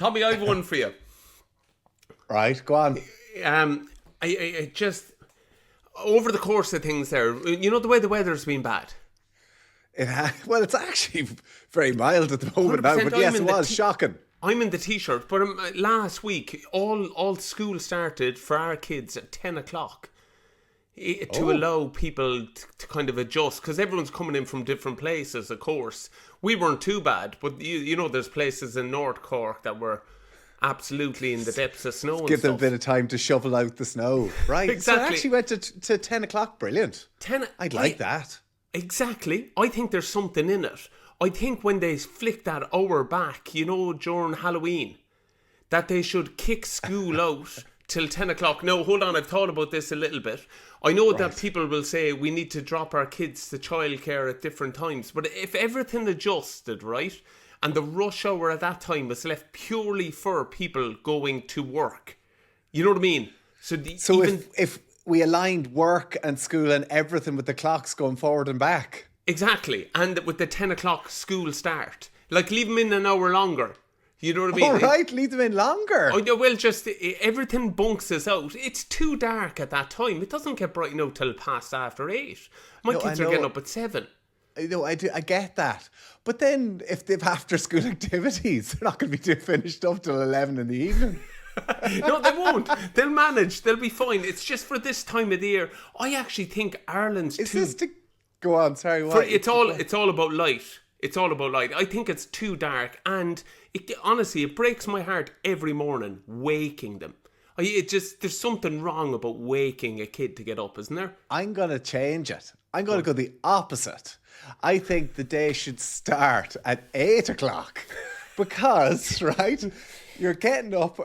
Tommy, I've one for you. Right, go on. I just, over the course of things there, you know the way the weather's been bad? Well, it's actually very mild at the moment now, but yes, it was shocking. I'm in the t-shirt, but last week, all school started for our kids at 10 o'clock to allow people to kind of adjust, because everyone's coming in from different places, of course. We weren't too bad, but you know there's places in North Cork that were absolutely in the depths of snow. Give them a bit of time to shovel out the snow. Right. Exactly. So it actually went to 10 o'clock. Brilliant. I'd like that. Exactly. I think there's something in it. I think when they flick that hour back, you know, during Halloween, that they should kick school out till 10 o'clock. No, hold on. I've thought about this a little bit. I know that people will say we need to drop our kids to childcare at different times. But if everything adjusted, right, and the rush hour at that time was left purely for people going to work. You know what I mean? So if we aligned work and school and everything with the clocks going forward and back. Exactly. And with the 10 o'clock school start. Like, leave them in an hour longer. You know what I mean? All right, leave them in longer. Oh, well, just everything bunks us out. It's too dark at that time. It doesn't get bright now till past after 8. My kids are getting up at 7. No, I get that. But then if they've after school activities, they're not going to be finished up till 11 in the evening. No, they won't. They'll manage. They'll be fine. It's just for this time of the year. I actually think Ireland's Go on, sorry. What? It's all about light. It's all about light. I think it's too dark, and honestly, it breaks my heart every morning waking them. There's something wrong about waking a kid to get up, isn't there? I'm going to change it. I'm going to go the opposite. I think the day should start at 8 o'clock because, right, you're getting up,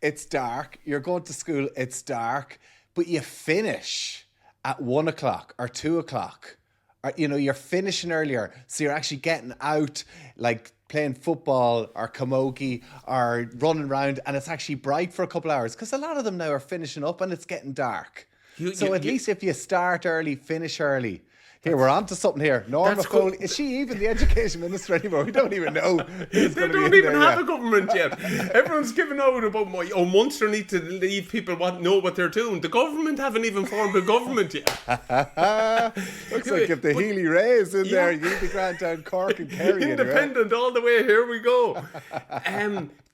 it's dark, you're going to school, it's dark, but you finish at 1 o'clock or 2 o'clock. Or, you know, you're finishing earlier, so you're actually getting out, like playing football or camogie or running around, and it's actually bright for a couple of hours because a lot of them now are finishing up and it's getting dark. At least if you start early, finish early. Here, we're on to something here. Norma Foley, is she even the education minister anymore? We don't even know. They don't even have a government yet. Everyone's giving out about Munster need to leave people know what they're doing. The government haven't even formed a government yet. Looks like if the Healy Rays in there, you need the Grant down Cork and Kerry. Independent all the way, here we go.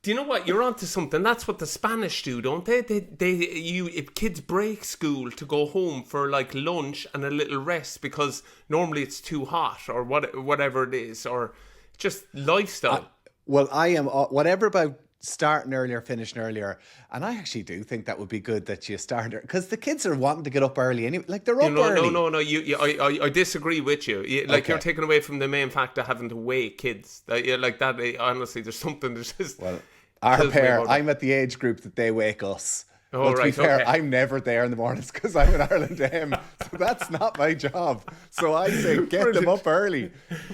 Do you know what? You're onto something. That's what the Spanish do, don't they? If kids break school to go home for like lunch and a little rest because normally it's too hot or whatever it is, or just lifestyle. Well, I am whatever about starting earlier, finishing earlier, and I actually do think that would be good that you start because the kids are wanting to get up early anyway. Like they're up early. No. I disagree with you. You're taking away from the main factor having to wake kids. Like that. Honestly, there's something that's just. Well, our pair, I'm at the age group that they wake us. Oh, to be fair, I'm never there in the mornings because I'm in Ireland AM, so that's not my job. So I say get them up early.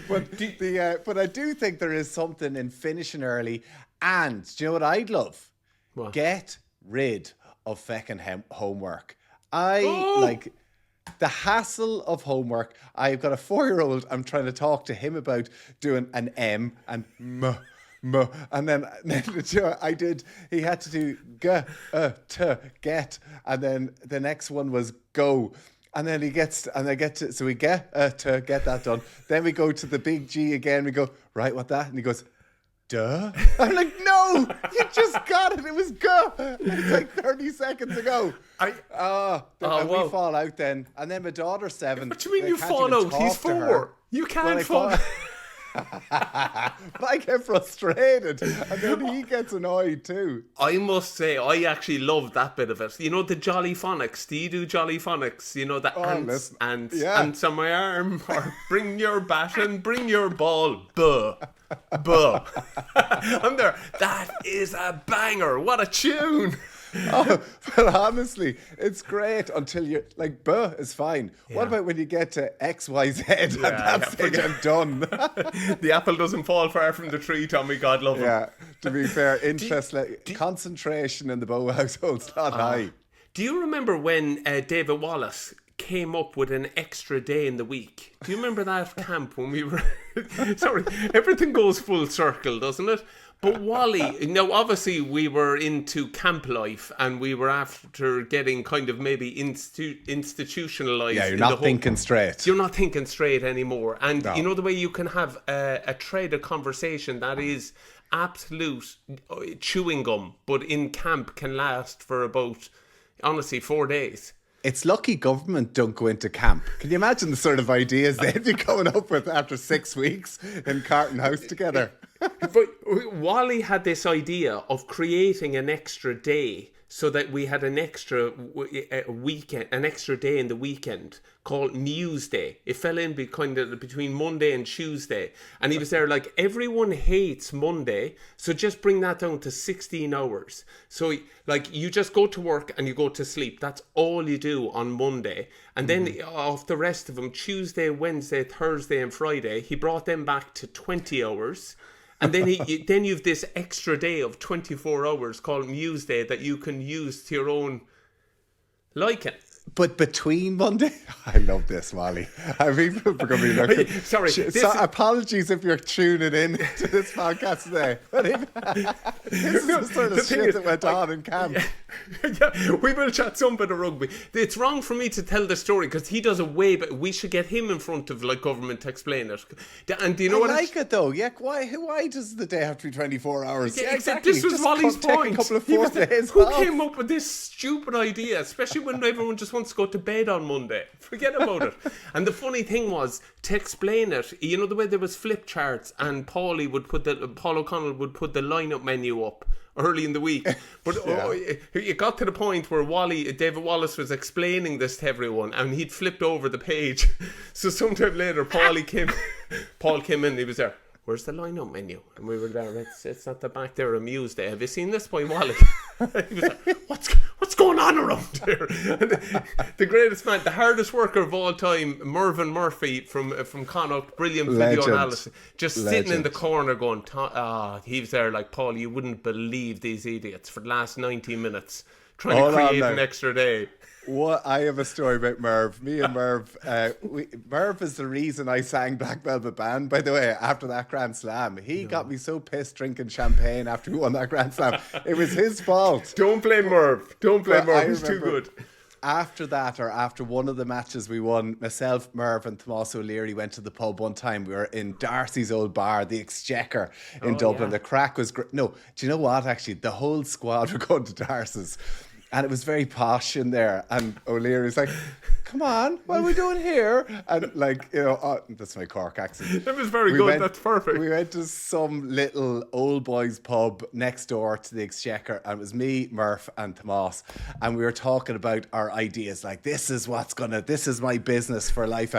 But I do think there is something in finishing early. And do you know what I'd love? What? Get rid of feckin' homework. Like the hassle of homework. I've got a 4-year-old. I'm trying to talk to him about doing an M and M. And then I did. He had to do to get, and then the next one was go, and then he gets, and I get to. So we get to get that done. Then we go to the big G again. We go right. What that? And he goes, duh. I'm like, no, you just got it. It was go. And it's like 30 seconds ago. We fall out then, and then my daughter's 7. What do you mean you fall out? He's 4. You can't fall. But I get frustrated and then he gets annoyed too. I must say I actually love that bit of it. You know the jolly phonics. Do you do jolly phonics? You know the ants on my arm, or bring your bat and bring your ball. Buh. I'm there. That is a banger. What a tune. Oh, well, honestly, it's great until you're like, buh is fine. Yeah. What about when you get to X, Y, Z? At that stage, I'm done. The apple doesn't fall far from the tree, Tommy. God love him. Yeah, to be fair, concentration in the Bowe household's not high. Do you remember when David Wallace came up with an extra day in the week? Do you remember that camp when we were... Sorry, everything goes full circle, doesn't it? But Wally, now obviously we were into camp life and we were after getting kind of maybe institutionalized. Yeah, you're not thinking straight. You're not thinking straight anymore. And you know the way you can have a thread of conversation that is absolute chewing gum, but in camp can last for about, honestly, 4 days. It's lucky government don't go into camp. Can you imagine the sort of ideas they'd be coming up with after 6 weeks in Carton House together? But Wally had this idea of creating an extra day so that we had an extra weekend, an extra day in the weekend called Muesday. It fell in between Monday and Tuesday. And he was there like, everyone hates Monday, so just bring that down to 16 hours. So like you just go to work and you go to sleep. That's all you do on Monday. And then off the rest of them, Tuesday, Wednesday, Thursday and Friday, he brought them back to 20 hours. And then then you've this extra day of 24 hours called Muesday that you can use to your own liking. But between Monday, I love this, Wally. I mean, people are going to be looking. Sorry. Apologies if you're tuning in to this podcast today. This is the sort of shit that went on in camp. Yeah, we will chat some bit of rugby. It's wrong for me to tell the story because he does a way, but we should get him in front of like government to explain it. And do you know what? I like it though. Yeah, why does the day have to be 24 hours? Yeah, exactly. This was Wally's point. A couple of 4 days. Who came up with this stupid idea, especially when everyone just wants to go to bed on Monday? Forget about it. And the funny thing was, to explain it, you know the way there was flip charts and Paul O'Connell would put the lineup menu up early in the week, but it got to the point where David Wallace was explaining this to everyone and he'd flipped over the page. So sometime later Paul came in, he was there, where's the lineup menu? And we were there, it's at the back there of Muesday. Have you seen this by Wally? He was like, what's going on around here? And the greatest man, the hardest worker of all time, Marvin Murphy from Connacht, brilliant video analysis, just sitting in the corner going, he was there like, Paul, you wouldn't believe these idiots for the last 90 minutes trying to create an extra day. I have a story about Merv. Me and Merv, Merv is the reason I sang Black Velvet Band, by the way, after that Grand Slam. He got me so pissed drinking champagne after we won that Grand Slam. It was his fault. Don't blame Merv. He's too good. After that, or after one of the matches we won, myself, Merv and Tomás O'Leary went to the pub one time. We were in Darcy's old bar, the Exchequer in Dublin. Yeah. The crack was great. No, do you know what, actually? The whole squad were going to Darcy's. And it was very posh in there. And O'Leary's like, come on, what are we doing here? And like, that's my Cork accent. It was very good, that's perfect. We went to some little old boys pub next door to the Exchequer. And it was me, Murph and Tomás. And we were talking about our ideas. Like, this is my business for life.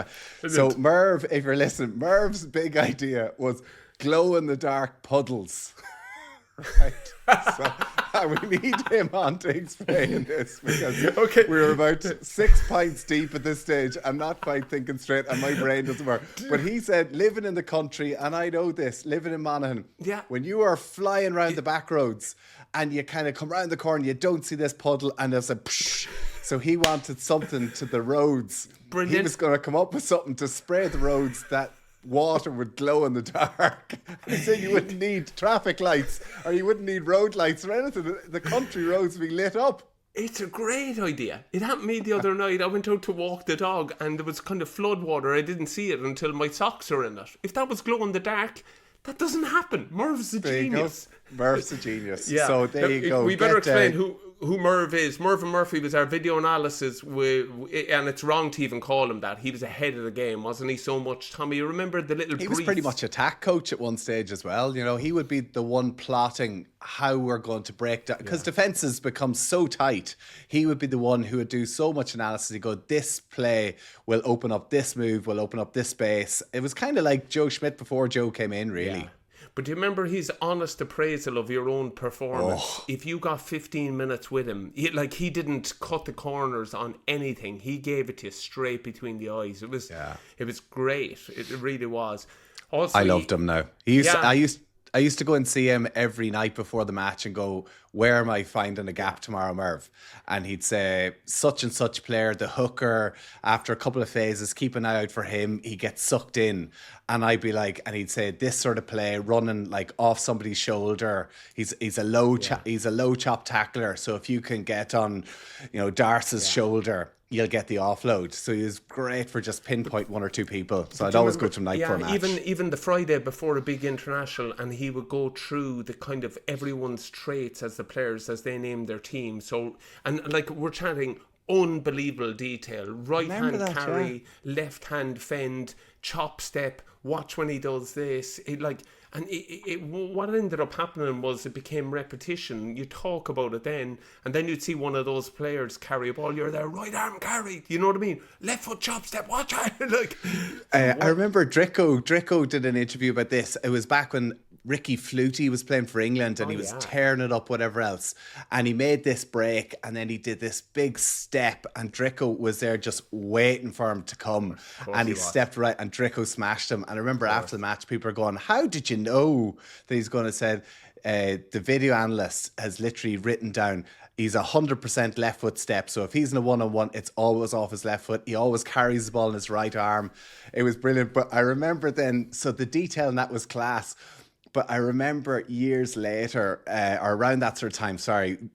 So Merv, if you're listening, Merv's big idea was glow-in-the-dark puddles. Right. So we need him on to explain this because we were about 6 pints deep at this stage. I'm not quite thinking straight and my brain doesn't work. But he said, living in the country, and I know this, living in Monaghan, when you are flying around the back roads and you kind of come around the corner, you don't see this puddle and there's a psh. So he wanted something to the roads. Brilliant. He was going to come up with something to spray the roads that water would glow in the dark. He said you wouldn't need traffic lights or you wouldn't need road lights or anything. The country roads would be lit up. It's a great idea. It happened to me the other night. I went out to walk the dog and there was kind of flood water. I didn't see it until my socks are in it. If that was glow in the dark, that doesn't happen. Merv's a genius. Merv's a genius. Yeah. So there you go. We better explain who Merv is. Marvin Murphy was our video analysis, and it's wrong to even call him that. He was ahead of the game, wasn't he, so much? Tommy, you remember the little He was pretty much attack coach at one stage as well. You know, he would be the one plotting how we're going to break down. Because defences become so tight. He would be the one who would do so much analysis. He'd go, this play will open up this move, will open up this space. It was kind of like Joe Schmidt before Joe came in, really. Yeah. But do you remember his honest appraisal of your own performance? If you got 15 minutes with him, he didn't cut the corners on anything. He gave it to you straight between the eyes. It was great. It really was. Also, I loved him now. I used to go and see him every night before the match and go, where am I finding a gap tomorrow, Merv? And he'd say, such and such player, the hooker, after a couple of phases, keep an eye out for him. He gets sucked in. And I'd be like, and he'd say, this sort of play, running like off somebody's shoulder. He's a low chop tackler. So if you can get on, Darce's shoulder, you'll get the offload. So he was great for just pinpoint one or two people. So I'd always go to him for a match. Even the Friday before a big international, and he would go through the kind of everyone's traits as the players as they named their team. So, and like we're chatting unbelievable detail. Right hand carry, left hand fend, chop step, watch when he does this. What ended up happening was it became repetition. You talk about it then, and then you'd see one of those players carry a ball. You're there, right arm carry. You know what I mean? Left foot chop step. Watch out! I remember Drico did an interview about this. It was back when Ricky Flutie was playing for England, and he was tearing it up, whatever else. And he made this break, and then he did this big step, and Drico was there just waiting for him to come. And he stepped right, and Drico smashed him. And I remember after the match, people are going, how did you know that he's going to say, the video analyst has literally written down, he's 100% left foot step. So if he's in a one-on-one, it's always off his left foot. He always carries the ball in his right arm. It was brilliant. But I remember then, so the detail in that was class. But I remember years later, or around that sort of time,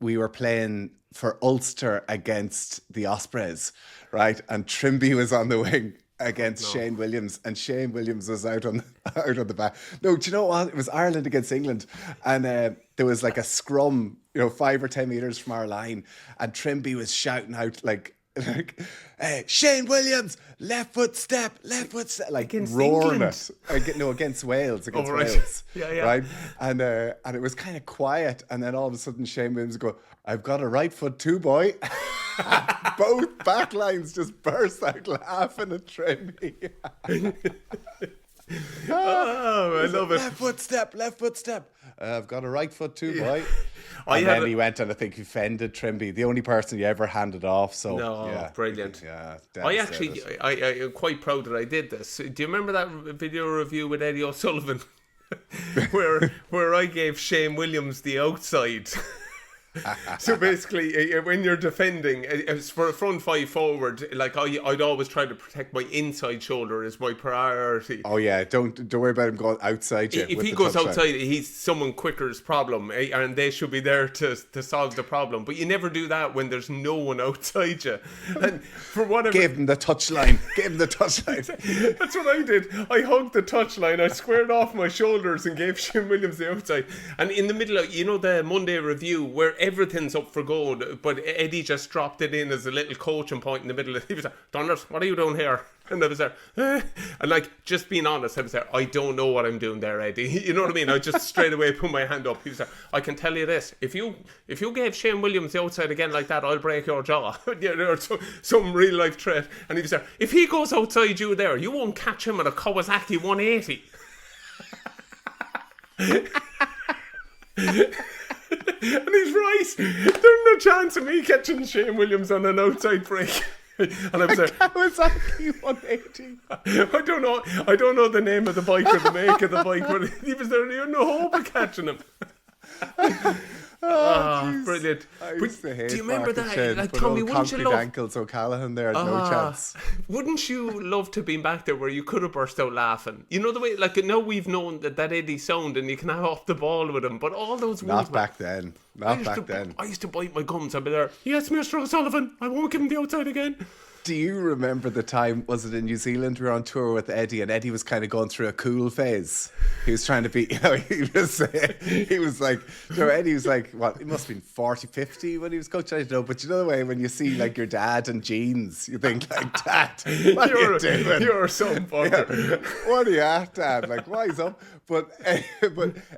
we were playing for Ulster against the Ospreys, right? And Trimby was on the wing against Shane Williams, and Shane Williams was out on the back. No, do you know what? It was Ireland against England, and there was like a scrum, 5 or 10 meters from our line, and Trimby was shouting out like, hey, Shane Williams, left foot step, like against roaring England. Against Wales, Wales. Yeah. Right? And it was kind of quiet, and then all of a sudden Shane Williams go, I've got a right foot too, boy. Both backlines just burst out laughing at Trimby. I love it. Left foot step. I've got a right foot too, boy. And then he went and I think he fended Trimby, the only person he ever handed off. So brilliant. Yeah, I'm quite proud that I did this. Do you remember that video review with Eddie O'Sullivan where I gave Shane Williams the outside? So basically, when you're defending, it's for a front five forward. Like I'd always try to protect my inside shoulder as my priority. Oh yeah, don't worry about him going outside you. If he goes outside, he's someone quicker's problem, and they should be there to solve the problem. But you never do that when there's no one outside you. And for whatever, gave him the touchline. That's what I did. I hugged the touchline. I squared off my shoulders and gave Shane Williams the outside. And in the middle of the Monday review where everything's up for gold, but Eddie just dropped it in as a little coaching point in the middle. He was like, Donncha, what are you doing here? And I was there, and like, just being honest, I was there, I don't know what I'm doing there, Eddie. You know what I mean? I just straight away put my hand up. He was there, I can tell you this, if you gave Shane Williams the outside again like that, I'll break your jaw. Or some real life threat. And he was there, if he goes outside you there, you won't catch him at a Kawasaki 180. And he's right. There's no chance of me catching Shane Williams on an outside break. And I was there, Kawasaki 180. I don't know the name of the bike or the make of the bike, but he was there and he had no hope of catching him. Brilliant. Do you remember that? Like, Tommy, wouldn't you love ankles O'Callaghan there, no chance. Wouldn't you love to be back there where you could have burst out laughing? You know the way, like, now we've known that Eddie sound and you can have off the ball with him, but all those not back then. I used to bite my gums. I'd be there, yes, Mr. O'Sullivan, I won't give him the outside again. Do you remember the time, was it in New Zealand, we were on tour with Eddie, and Eddie was kind of going through a cool phase. He was trying to be, he was like, Eddie was like, what, he must have been 40, 50 when he was coaching, I don't know, but you know the way when you see like your dad in jeans, you think like, Dad, what are you doing? You're some fucker. What are you at, Dad? Like, wise up. But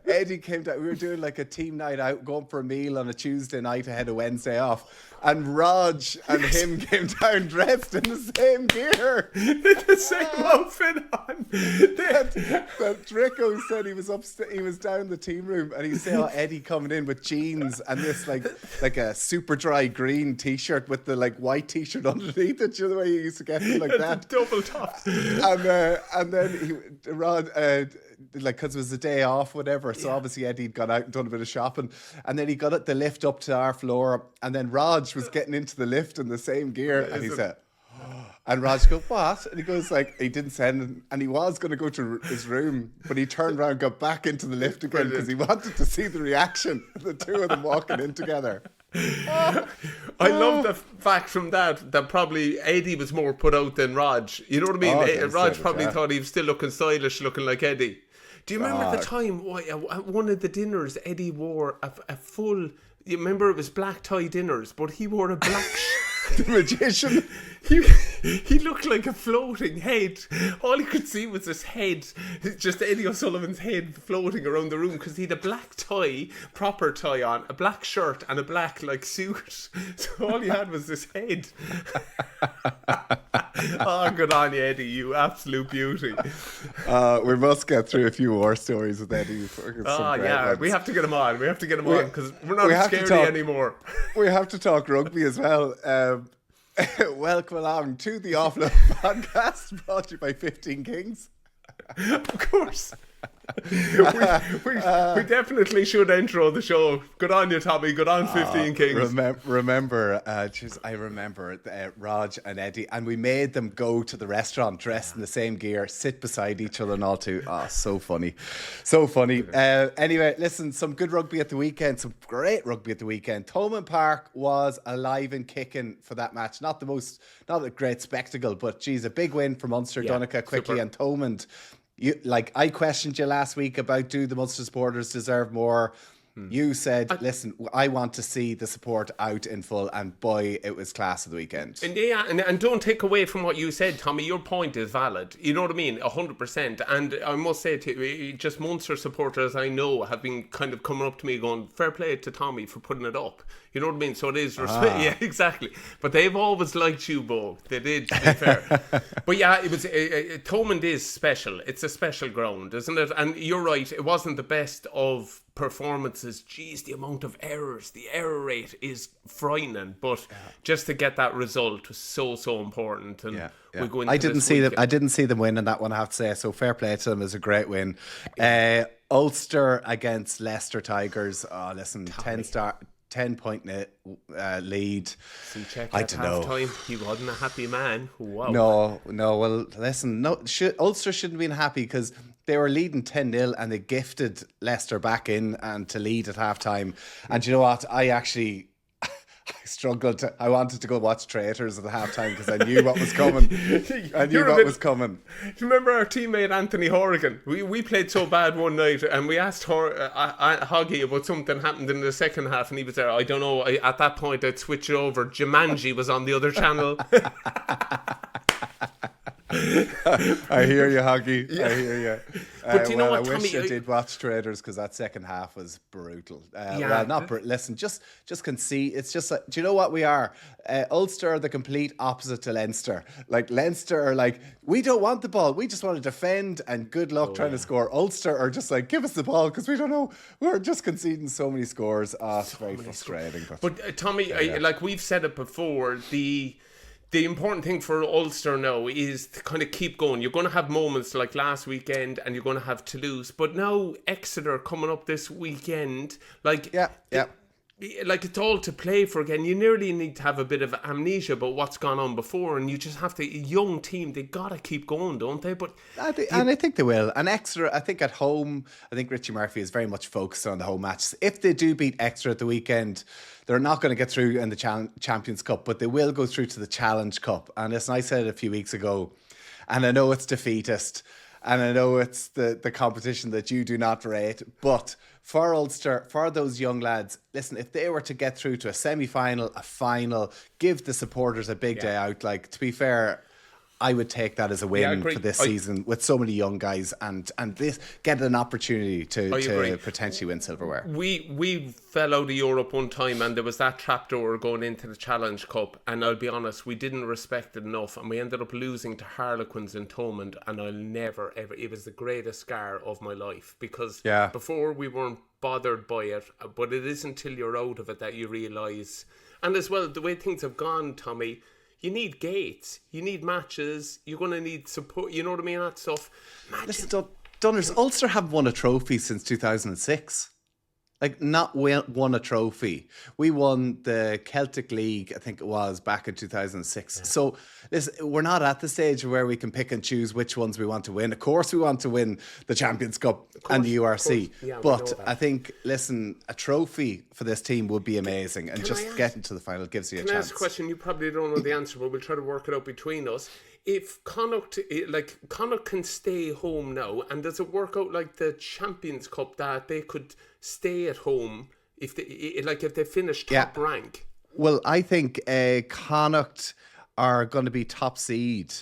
Eddie came down, we were doing like a team night out, going for a meal on a Tuesday night ahead of Wednesday off. and Rog and him came down dressed in the same gear. The same outfit on. That Drico said he was he was down in the team room and he saw Eddie coming in with jeans and this like a super dry green t-shirt with the like white t-shirt underneath it. You know the way you used to get them like that, double top. And then Rod like because it was the day off, whatever. So obviously Eddie'd gone out and done a bit of shopping, and then he got the lift up to our floor, and then Rog was getting into the lift in the same gear, and he said. And Raj goes, what? And he goes like, he didn't say anything. And he was going to go to his room, but he turned around and got back into the lift again because he wanted to see the reaction of the two of them walking in together. I love the fact from that probably Eddie was more put out than Raj. You know what I mean? Raj probably thought he was still looking stylish, looking like Eddie. Do you remember the time at one of the dinners Eddie wore a full... You remember it was black tie dinners, but he wore a black... The magician. He looked like a floating head. All you could see was his head, just Eddie O'Sullivan's head floating around the room because he had a black tie, proper tie on, a black shirt and a black like suit. So all he had was his head. Oh, good on you, Eddie, you absolute beauty. We must get through a few more stories with Eddie. We have to get him on. We have to get him on because we're not scared anymore. We have to talk rugby as well. Welcome along to the Offload podcast, brought to you by 15 Kings. Of course. we definitely should intro the show. Good on you, Tommy. Good on 15 Kings. I remember Rog and Eddie, and we made them go to the restaurant dressed in the same gear, sit beside each other and all too. Oh, so funny. So funny. Anyway, listen, some good rugby at the weekend, some great rugby at the weekend. Thomond Park was alive and kicking for that match. Not a great spectacle, but geez, a big win for Munster. Donncha quickly, super. And Thomond. I questioned you last week about do the Munster supporters deserve more. You said, listen, I want to see the support out in full, and boy, it was class of the weekend. And don't take away from what you said, Tommy. Your point is valid. You know what I mean? 100%. And I must say to you, just Munster supporters I know have been kind of coming up to me going, fair play to Tommy for putting it up. You know what I mean? So it is respect. Yeah, exactly. But they've always liked you, Bowe. They did, to be fair. But yeah, it was Thomond is special. It's a special ground, isn't it? And you're right. It wasn't the best of performances. Jeez, the amount of errors, the error rate is frightening. But just to get that result was so important. And we go into I didn't see them win in that one, I have to say. So fair play to them. It was a great win. Ulster against Leicester Tigers. Oh, listen, 10-point lead. I don't know. Time, he wasn't a happy man. Wow. No. Well, listen. Ulster shouldn't have been happy because they were leading 10-0 and they gifted Leicester back in and to lead at halftime. And you know what? I struggled. I wanted to go watch Traitors at the halftime because I knew what was coming. Do you remember our teammate Anthony Horrigan? We played so bad one night and we asked Hoggy about something happened in the second half and he was there. I don't know. At that point, I'd switch it over. Jumanji was on the other channel. I hear you, Hoggy. Yeah. I hear you. But you know what, I Tommy, wish I did watch Traders because that second half was brutal. Listen, just concede. It's just like, do you know what we are? Ulster are the complete opposite to Leinster. Like Leinster are like, we don't want the ball. We just want to defend and good luck trying to score. Ulster are just like, give us the ball because we don't know. We're just conceding so many scores. It's very frustrating. But Tommy, like we've said it before, the important thing for Ulster now is to kind of keep going. You're going to have moments like last weekend and you're going to have Toulouse. But now Exeter coming up this weekend, like it's all to play for again. You nearly need to have a bit of amnesia about what's gone on before, and you just have to, a young team, they got to keep going, don't they? But I think they will. And Exeter, I think at home, I think Richie Murphy is very much focused on the home matches. If they do beat Exeter at the weekend, they're not going to get through in the Champions Cup, but they will go through to the Challenge Cup. And as I said a few weeks ago, and I know it's defeatist, and I know it's the competition that you do not rate, but for Ulster, for those young lads, listen, if they were to get through to a semi-final, a final, give the supporters a big day out, like, to be fair, I would take that as a win agree. for this season with so many young guys and this get an opportunity to potentially win silverware. We fell out of Europe one time and there was that trapdoor going into the Challenge Cup, and I'll be honest, we didn't respect it enough and we ended up losing to Harlequins in Thomond, and I'll never ever, it was the greatest scar of my life, because before we weren't bothered by it, but it isn't until you're out of it that you realise. And as well, the way things have gone, Tommy, you need gates, you need matches, you're going to need support, you know what I mean, that stuff. Listen, Dunners, Ulster have won a trophy since 2006. Like, not won a trophy. We won the Celtic League, I think it was, back in 2006. Yeah. So, listen, we're not at the stage where we can pick and choose which ones we want to win. Of course, we want to win the Champions Cup and the URC. Yeah, but I think, listen, a trophy for this team would be amazing. And just getting to the final gives you a chance. Can I ask a question? You probably don't know the answer, but we'll try to work it out between us. If Connacht can stay home now, and does it work out like the Champions Cup that they could stay at home if they finish top rank? Well, I think Connacht are going to be top seed.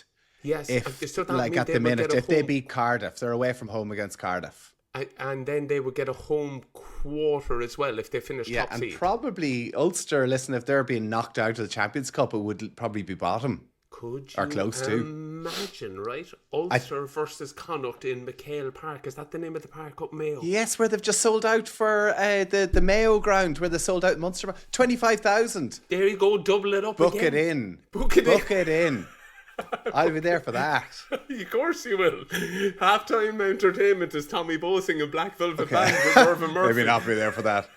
Yes, so like at the minute, if they beat Cardiff, they're away from home against Cardiff. And then they would get a home quarter as well if they finish top seed. And probably Ulster, listen, if they're being knocked out of the Champions Cup, it would probably be bottom. Could you close to. Imagine, right? Ulster versus Connacht in McHale Park. Is that the name of the park up Mayo? Yes, where they've just sold out for the Mayo ground, where they sold out Munster. 25,000. There you go, double it up Book again. it in. Book it in. I'll be there for that. Of course you will. Halftime entertainment is Tommy Bowe singing Black Velvet Band with Marvin Murphy. Maybe not be there for that.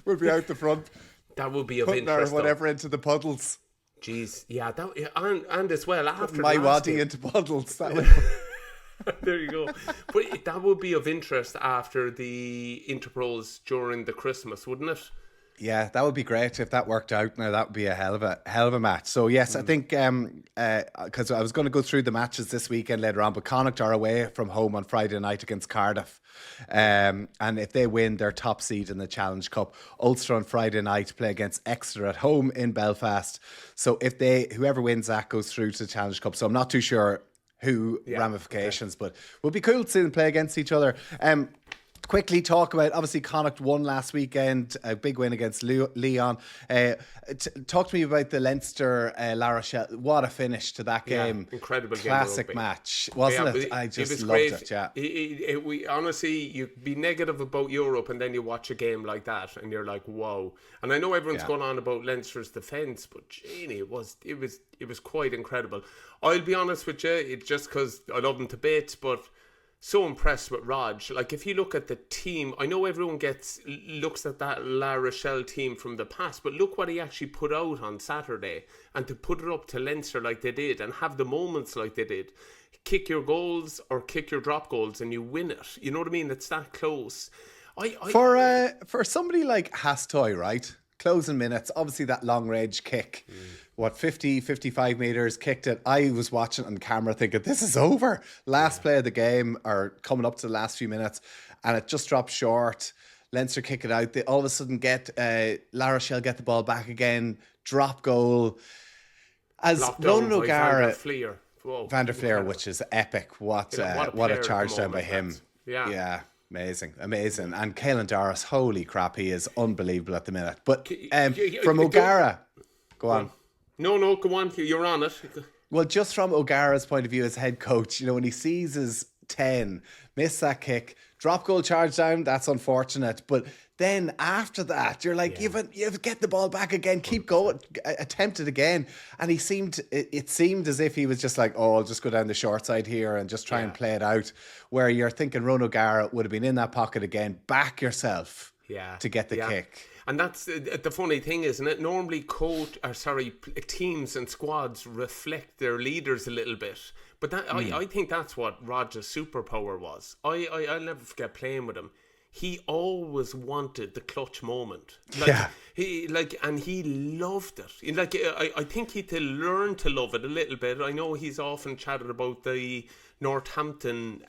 We'll be out the front. That would be of interest. Our whatever into the puddles. Jeez, yeah, and as well after my waddy into puddles. There you go. But that would be of interest after the Interpros during the Christmas, wouldn't it? Yeah, that would be great if that worked out. Now that would be a hell of a match. So yes, I think because I was going to go through the matches this weekend later on, but Connacht are away from home on Friday night against Cardiff, and if they win, they're top seed in the Challenge Cup. Ulster on Friday night play against Exeter at home in Belfast. So if whoever wins that goes through to the Challenge Cup. So I'm not too sure who ramifications, but it would be cool to see them play against each other. Quickly talk about, obviously Connacht won last weekend, a big win against Leon. Talk to me about the Leinster La Rochelle. What a finish to that game. Incredible classic game. Match, wasn't it? I just loved it, yeah. We honestly, you'd be negative about Europe and then you watch a game like that and you're like, whoa. And I know everyone's going on about Leinster's defence, but Jeannie, it was quite incredible. I'll be honest with you, it's just because I love them to bits, but so impressed with ROG. Like, if you look at the team, I know everyone looks at that La Rochelle team from the past, but look what he actually put out on Saturday, and to put it up to Leinster like they did and have the moments like they did. Kick your goals or kick your drop goals and you win it. You know what I mean? It's that close. For somebody like Hastoy, right? Closing minutes, obviously that long range kick, 55 metres, kicked it. I was watching on camera thinking, this is over. Last play of the game, or coming up to the last few minutes, and it just dropped short. Leinster kick it out. They all of a sudden get La Rochelle get the ball back again. Drop goal. As Ronan O'Gara, Van der Fleer, which is epic. What a charge down by him. Yeah. Amazing. And Caelan Doris, holy crap, he is unbelievable at the minute. But from O'Gara, go on. No, go on. You're on it. Well, just from O'Gara's point of view as head coach, when he sees his 10, miss that kick, drop goal charge down, that's unfortunate. But then after that, you're like, you've get the ball back again, keep going, attempt it again. And it seemed as if he was just like, I'll just go down the short side here and just try and play it out. Where you're thinking Ron O'Gara would have been in that pocket again, back yourself to get the kick. And that's the funny thing, isn't it? Normally teams and squads reflect their leaders a little bit. But I think that's what Roger's superpower was. I'll never forget playing with him. He always wanted the clutch moment. He loved it. I think he had to learn to love it a little bit. I know he's often chatted about the Northampton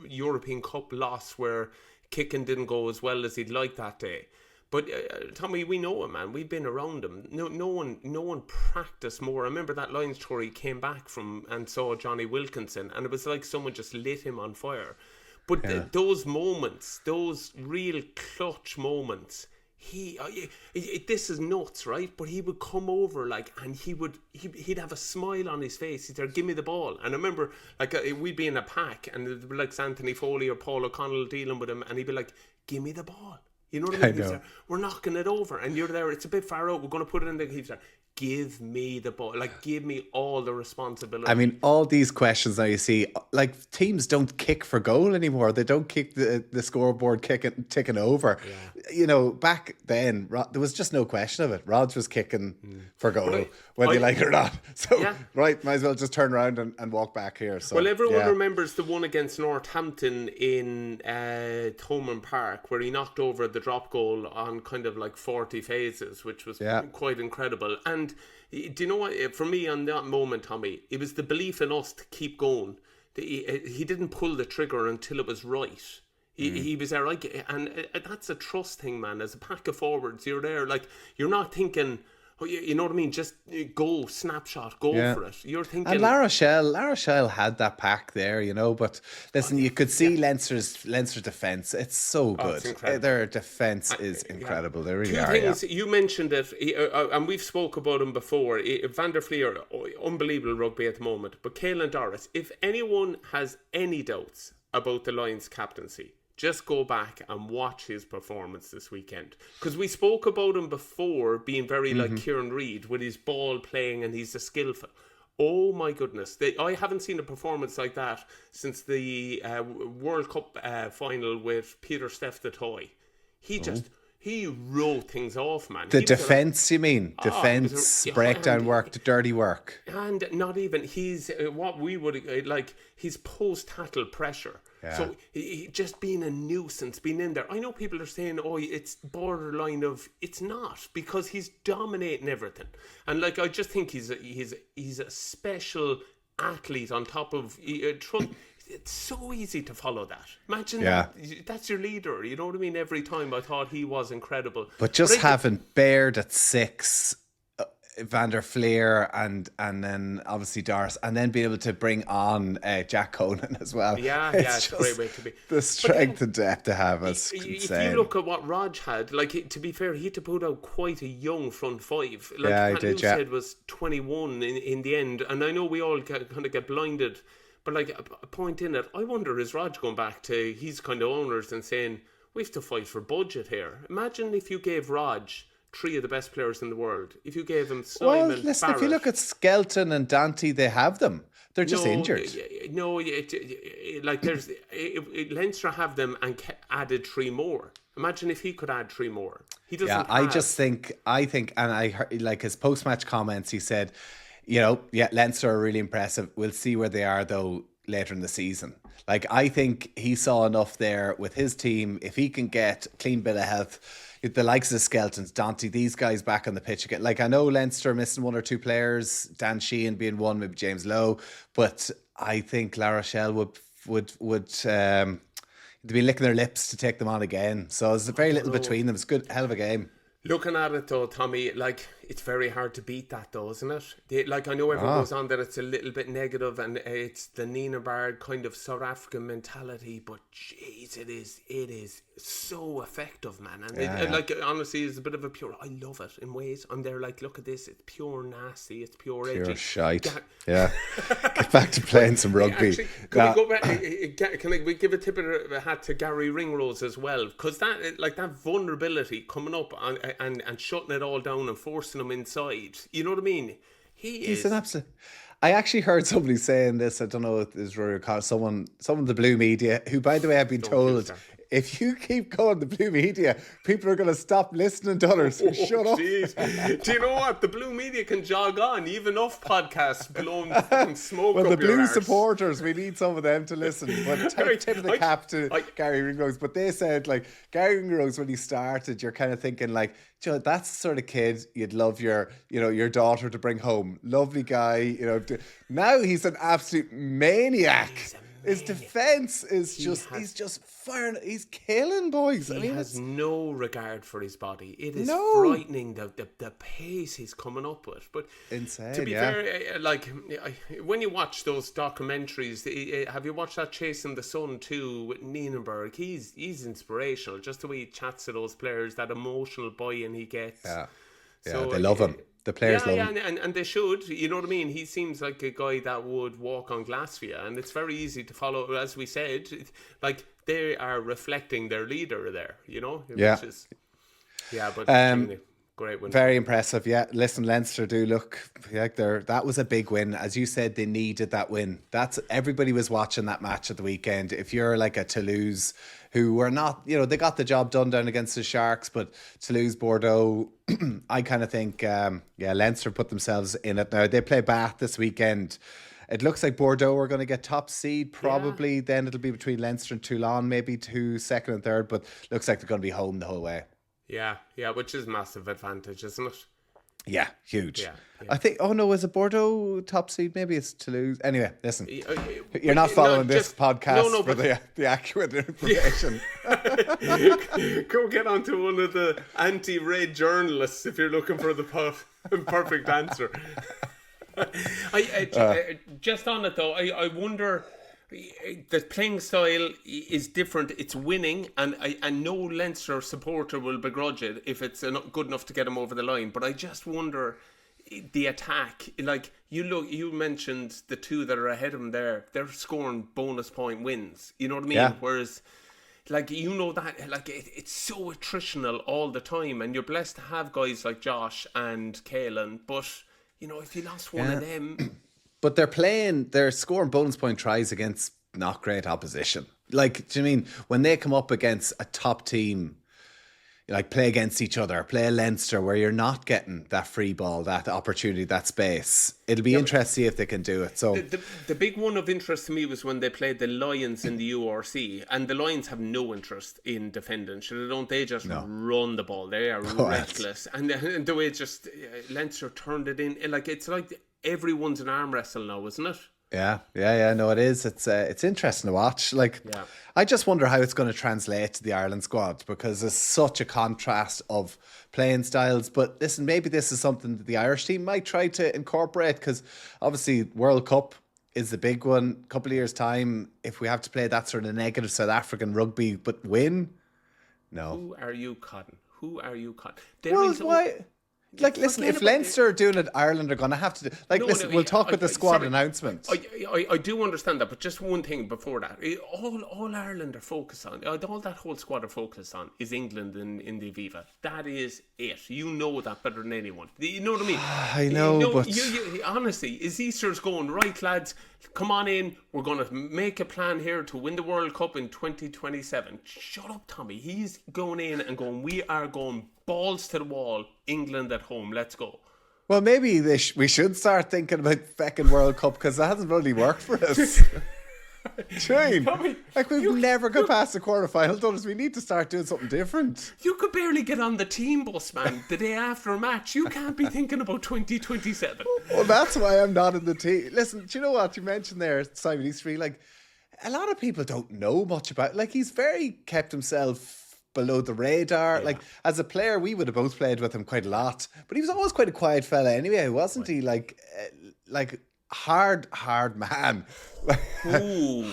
European Cup loss where kicking didn't go as well as he'd like that day. But Tommy, we know him, man. We've been around him. No one practiced more. I remember that Lions tour. He came back from and saw Johnny Wilkinson, and it was like someone just lit him on fire. But those moments, those real clutch moments, this is nuts, right? But he would come over and he'd have a smile on his face. He'd say, "Give me the ball." And I remember we'd be in a pack, and it'd be like Anthony Foley or Paul O'Connell dealing with him, and he'd be like, "Give me the ball." You know what I mean? He's there, "We're knocking it over," and you're there. It's a bit far out. We're going to put it in the. He's there. Give me the ball. Give me all the responsibility. I mean, all these questions now you see, teams don't kick for goal anymore. They don't kick the scoreboard ticking over. Yeah. Back then, there was just no question of it. Rog was kicking for goal, whether you like it or not. So, right, might as well just turn around and walk back here. So, well, everyone remembers the one against Northampton in Thomond Park, where he knocked over the drop goal on kind of 40 phases, which was quite incredible. And do you know what? For me, on that moment, Tommy, it was the belief in us to keep going. He didn't pull the trigger until it was right. He was there, and that's a trust thing, man. As a pack of forwards, you're there, you're not thinking, you know what I mean? Just go, snapshot, go for it. You're thinking. And La Rochelle had that pack there, But listen, you could see Leinster's defence. It's so good. Their defence is incredible. They really are. Two things you mentioned it, and we've spoke about him before. Van der Fleer, unbelievable rugby at the moment. But Caelan Doris, if anyone has any doubts about the Lions captaincy, just go back and watch his performance this weekend. Because we spoke about him before being very like Kieran Reid with his ball playing, and he's a skillful. Oh my goodness. I haven't seen a performance like that since the World Cup final with Peter Steff the Toy. He wrote things off, man. The defence, you mean? Defence, breakdown work, the dirty work. And not even, he's what we would he's post-tackle pressure. Yeah. So he just being a nuisance, being in there. I know people are saying, it's borderline of, it's not, because he's dominating everything. And I just think he's a special athlete on top of, it's so easy to follow that. Imagine that's your leader. You know what I mean? Every time I thought he was incredible. But having Baird at 6, Van der Fleer and then obviously Doris, and then being able to bring on Jack Conan as well. Yeah, it's a great way to be. The strength and depth to have is insane. If you look at what Rog had, to be fair, he had to put out quite a young front five. He did, said was 21 in the end, and I know we all kind of get blinded. But a point in it, I wonder, is Rog going back to his kind of owners and saying, we have to fight for budget here? Imagine if you gave Rog 3 of the best players in the world. If you gave them Simon, listen, Barrett, if you look at Skelton and Donncha, they have them. They're just injured. No, there's Leinster have them and added 3 more. Imagine if he could add 3 more. He doesn't. Yeah, I think, and I heard his post-match comments. He said, Leinster are really impressive. We'll see where they are, though, later in the season. I think he saw enough there with his team. If he can get a clean bill of health, the likes of Skeltons, Donncha, these guys back on the pitch again. I know Leinster missing 1 or 2 players, Dan Sheehan being one, maybe James Lowe, but I think La Rochelle would they'd be licking their lips to take them on again. So there's very little between them. It's a good, hell of a game. Looking at it though, Tommy, it's very hard to beat that though, isn't it? I know everyone goes on that it's a little bit negative and it's the Nina Bard kind of South African mentality, but jeez, it is so effective, man. And honestly, it's a bit of a pure, I love it in ways. I'm there look at this, it's pure nasty, it's pure edgy. Pure shite. Get back to playing some rugby. Actually, can we go back, can we give a tip of a hat to Gary Ringrose as well? Because that vulnerability coming up and shutting it all down and forcing him inside. You know what I mean? He's an absolute. I actually heard somebody saying this. I don't know if it's Rory O'Connor, someone in the blue media, who, by the way, I've been told, if you keep going the blue media, people are going to stop listening to others. Shut up. Do you know what? The blue media can jog on. Even enough podcasts blowing fucking smoke well, up the blue arse. Supporters, we need some of them to listen. But tip of the cap to Gary Ringrose. But they said, Gary Ringrose, when he started, you're kind of thinking, that's the sort of kid you'd love your daughter to bring home. Lovely guy, Now he's an absolute maniac. His defense is he's just firing. He's killing boys. He has no regard for his body. It is frightening the pace he's coming up with. But insane. To be fair, when you watch those documentaries, have you watched that Chasing the Sun too with Nienberg? He's inspirational. Just the way he chats to those players, that emotional buy-in he gets. Yeah, so, they love him. The players love him. And they should. You know what I mean? He seems like a guy that would walk on glass for you, and it's very easy to follow. As we said, like they are reflecting their leader there. You know? Yeah. Which is, but great win. Very impressive. Yeah. Listen, Leinster do look like that was a big win. As you said, they needed that win. Everybody was watching that match at the weekend. If you're like a Toulouse, who were not, they got the job done down against the Sharks, but Toulouse, Bordeaux, I kind of think, Leinster put themselves in it now. They play Bath this weekend. It looks like Bordeaux are going to get top seed, probably. Yeah. Then it'll be between Leinster and Toulon, maybe to second and third, but looks like they're going to be home the whole way. Yeah, which is massive advantage, isn't it? Yeah, huge. Yeah. I think, is it Bordeaux top seed? Maybe it's Toulouse. Anyway, listen, you're not following this podcast for the accurate information. Go get onto one of the anti-raid journalists if you're looking for the perfect answer. Just on it though, I wonder... The playing style is different. It's winning, and no Leinster supporter will begrudge it if it's good enough to get him over the line. But I just wonder the attack. Like you mentioned the two that are ahead of him there. They're scoring bonus point wins. You know what I mean? Yeah. Whereas, that it's so attritional all the time, and you're blessed to have guys like Josh and Caelan. But if you lost one of them. But they're scoring bonus point tries against not great opposition. Like, do you mean when they come up against a top team, like play against each other, play a Leinster where you're not getting that free ball, that opportunity, that space? It'll be interesting to see if they can do it. So the big one of interest to me was when they played the Lions in the URC, and the Lions have no interest in defending. They just run the ball. They are reckless, and the way Leinster turned it in, it's like everyone's an arm wrestle now, isn't it? Yeah. No, it is. It's interesting to watch. I just wonder how it's going to translate to the Ireland squad, because there's such a contrast of playing styles. But listen, maybe this is something that the Irish team might try to incorporate, because obviously World Cup is the big one. A couple of years' time, if we have to play that sort of negative South African rugby, but win, no. Who are you cutting? Why? Listen, if Leinster are doing it, Ireland are going to have to do... we'll talk with the squad announcement. I do understand that, but just one thing before that. All Ireland are focused on, all that whole squad are focused on, is England in the Aviva. That is it. You know that better than anyone. You know what I mean? I know, but... honestly, is Easter's going, right, lads, come on in, we're going to make a plan here to win the World Cup in 2027. Shut up, Tommy. He's going in and going, we are going balls to the wall, England at home, let's go. Well, maybe we should start thinking about fecking World Cup, because that hasn't really worked for us. Shane, we've never got past the quarterfinal, don't we? We need to start doing something different. You could barely get on the team bus, man, the day after a match. You can't be thinking about 2027. Well, that's why I'm not in the team. Listen, do you know what you mentioned there, Simon Easterby? A lot of people don't know much about. He's very kept himself below the radar. Yeah. As a player, we would have both played with him quite a lot, but he was always quite a quiet fella anyway, wasn't he? Hard man. Ooh.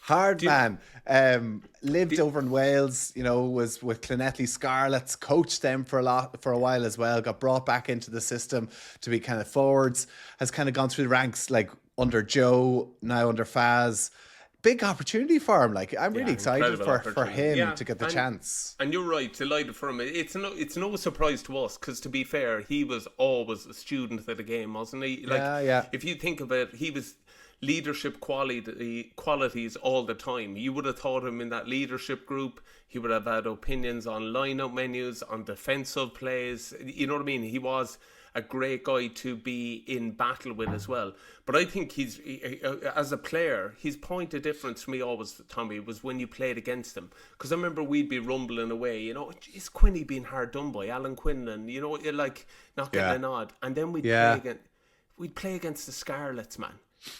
Hard man. Lived over in Wales, was with Clonettley Scarlets, coached them for a while as well, got brought back into the system to be kind of forwards, has kind of gone through the ranks under Joe, now under Faz. Big opportunity for him. I'm really excited for him to get the chance. And you're right, delighted for him. It's no surprise to us, because to be fair, he was always a student of the game, wasn't he? If you think of it, he was leadership qualities all the time. You would have thought him in that leadership group. He would have had opinions on line-up menus, on defensive plays. You know what I mean? He was a great guy to be in battle with as well. But I think as a player, his point of difference for me always, Tommy, was when you played against him. Because I remember we'd be rumbling away, is Quinny being hard done by, Alan Quinlan, not getting a nod. And then we'd play against the Scarlets, man.